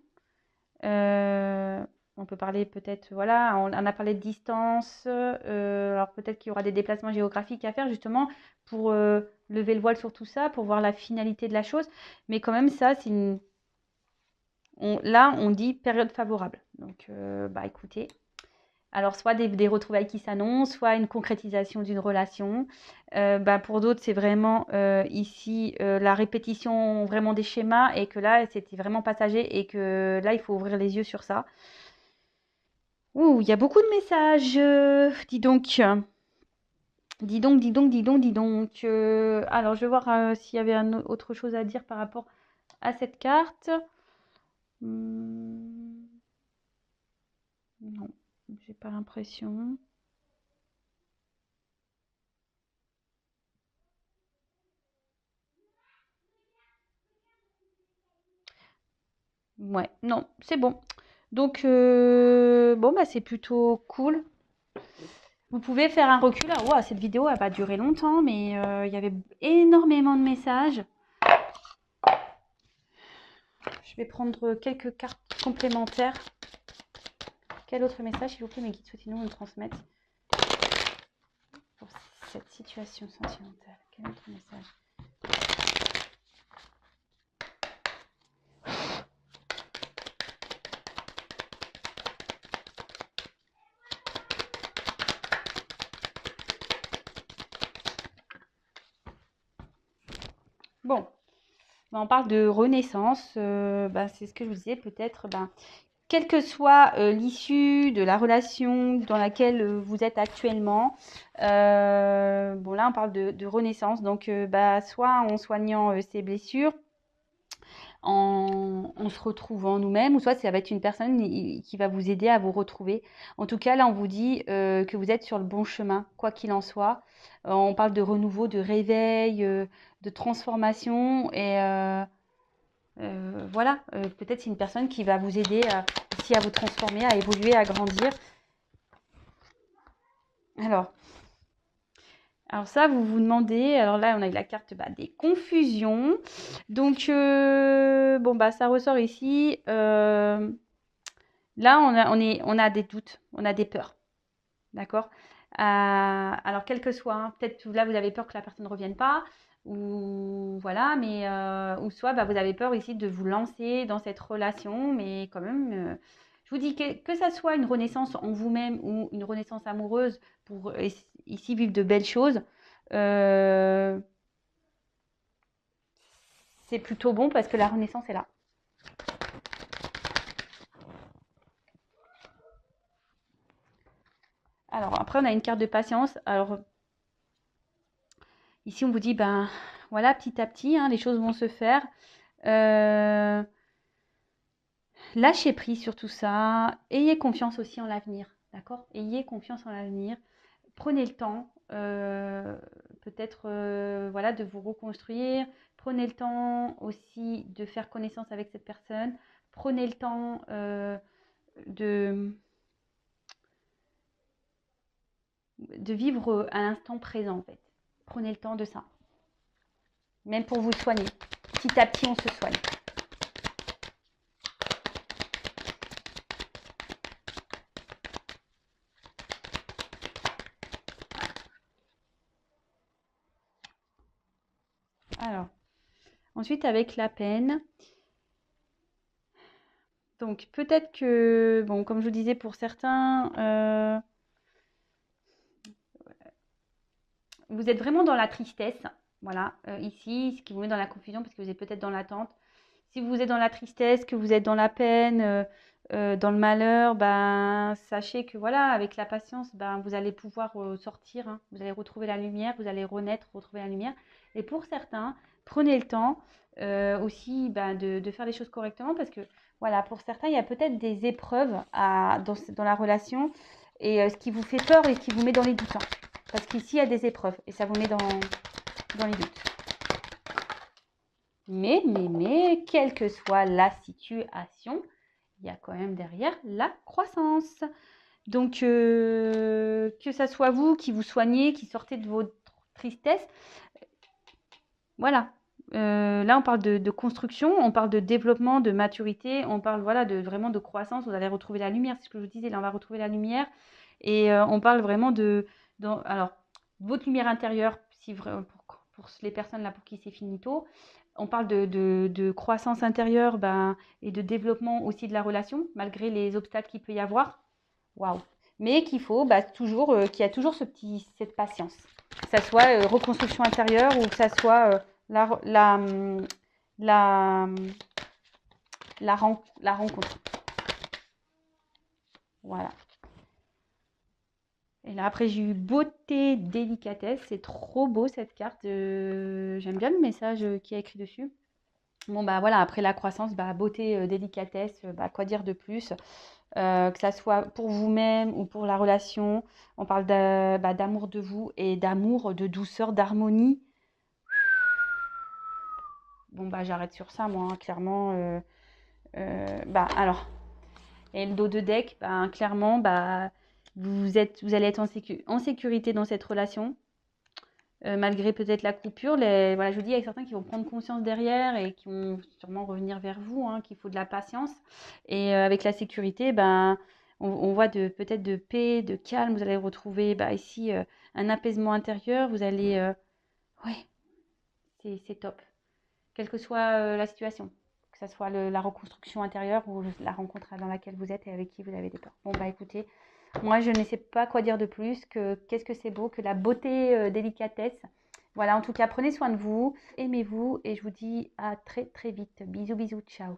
Euh, on peut parler peut-être, voilà, on a parlé de distance. Alors peut-être qu'il y aura des déplacements géographiques à faire justement pour lever le voile sur tout ça, pour voir la finalité de la chose. Mais quand même, ça, là, on dit période favorable. Donc, écoutez. Alors, soit des retrouvailles qui s'annoncent, soit une concrétisation d'une relation. Pour d'autres, c'est vraiment ici la répétition vraiment des schémas et que là, c'était vraiment passager et que là, il faut ouvrir les yeux sur ça. Ouh, il y a beaucoup de messages. Dis donc. Dis donc, dis donc, dis donc, dis donc. Alors, je vais voir s'il y avait autre chose à dire par rapport à cette carte. Non, j'ai pas l'impression. Ouais, non, c'est bon. Donc, bon, c'est plutôt cool. Vous pouvez faire un recul. Ah, ouah, cette vidéo, elle va durer longtemps, mais il y avait énormément de messages. Je vais prendre quelques cartes complémentaires. Quel autre message, s'il vous plaît, mes guides souhaitent-ils nous transmettre pour cette situation sentimentale? Quel autre message? Bon, on parle de renaissance. C'est ce que je vous disais, peut-être, quelle que soit l'issue de la relation dans laquelle vous êtes actuellement, bon là on parle de renaissance, donc soit en soignant ses blessures, en se retrouvant nous-mêmes, ou soit ça va être une personne qui va vous aider à vous retrouver. En tout cas, là on vous dit que vous êtes sur le bon chemin, quoi qu'il en soit. On parle de renouveau, de réveil, de transformation et voilà, peut-être c'est une personne qui va vous aider aussi à vous transformer, à évoluer, à grandir. Alors, ça, vous vous demandez, alors là, on a eu la carte des confusions. Donc, ça ressort ici. Là, on a des doutes, on a des peurs. D'accord? Alors, quel que soit, hein, peut-être là, vous avez peur que la personne ne revienne pas, ou voilà, mais ou soit vous avez peur ici de vous lancer dans cette relation, mais quand même, je vous dis que ça soit une renaissance en vous-même ou une renaissance amoureuse pour ici vivre de belles choses, euh, c'est plutôt bon parce que la renaissance est là. Alors après, on a une carte de patience. Alors ici, on vous dit, voilà, petit à petit, hein, les choses vont se faire. lâchez prise sur tout ça. Ayez confiance aussi en l'avenir. D'accord? Ayez confiance en l'avenir. Prenez le temps, peut-être voilà, de vous reconstruire. Prenez le temps aussi de faire connaissance avec cette personne. Prenez le temps de, de vivre à l'instant présent, en fait. Prenez le temps de ça. Même pour vous soigner. Petit à petit, on se soigne. Alors, ensuite, avec la peine. Donc, peut-être que, bon, comme je vous disais, pour certains, vous êtes vraiment dans la tristesse. Voilà, ici, ce qui vous met dans la confusion, parce que vous êtes peut-être dans l'attente. Si vous êtes dans la tristesse, que vous êtes dans la peine, dans le malheur, ben, sachez que voilà, avec la patience, ben, vous allez pouvoir sortir, hein. Vous allez retrouver la lumière, vous allez renaître, retrouver la lumière. Et pour certains, prenez le temps aussi ben, de faire les choses correctement, parce que voilà, pour certains, il y a peut-être des épreuves dans la relation, et ce qui vous fait peur et ce qui vous met dans les doutes, hein. Parce qu'ici, il y a des épreuves, et ça vous met dans les doutes. Mais, quelle que soit la situation, il y a quand même derrière la croissance. Donc, que ça soit vous qui vous soignez, qui sortez de votre tristesse, voilà. Là, on parle de construction, on parle de développement, de maturité, on parle voilà, vraiment de croissance. Vous allez retrouver la lumière, c'est ce que je vous disais, là, on va retrouver la lumière. Et on parle vraiment alors, votre lumière intérieure, si pour les personnes là pour qui c'est finito. On parle de croissance intérieure et de développement aussi de la relation, malgré les obstacles qu'il peut y avoir. Waouh! Mais qu'il faut toujours, qu'il y a toujours cette patience. Que ça soit reconstruction intérieure ou que ça soit la, la rencontre. Voilà. Et là, après, j'ai eu beauté, délicatesse. C'est trop beau cette carte. J'aime bien le message qui est écrit dessus. Bon, bah voilà, après la croissance, beauté, délicatesse, quoi dire de plus? Que ça soit pour vous-même ou pour la relation. On parle d'amour de vous et d'amour, de douceur, d'harmonie. Bon, j'arrête sur ça, moi, hein, clairement. Alors, et le dos de deck, clairement, vous allez être en sécurité dans cette relation. Malgré peut-être la coupure, voilà, je vous dis, il y a certains qui vont prendre conscience derrière et qui vont sûrement revenir vers vous, hein, qu'il faut de la patience. Et avec la sécurité, on voit peut-être de paix, de calme. Vous allez retrouver ici un apaisement intérieur. Vous allez... ouais, c'est top. Quelle que soit la situation. Que ce soit la reconstruction intérieure ou la rencontre dans laquelle vous êtes et avec qui vous avez des peurs. Bon, écoutez, moi, je ne sais pas quoi dire de plus que qu'est-ce que c'est beau, que la beauté, délicatesse. Voilà, en tout cas, prenez soin de vous, aimez-vous et je vous dis à très très vite. Bisous, bisous, ciao.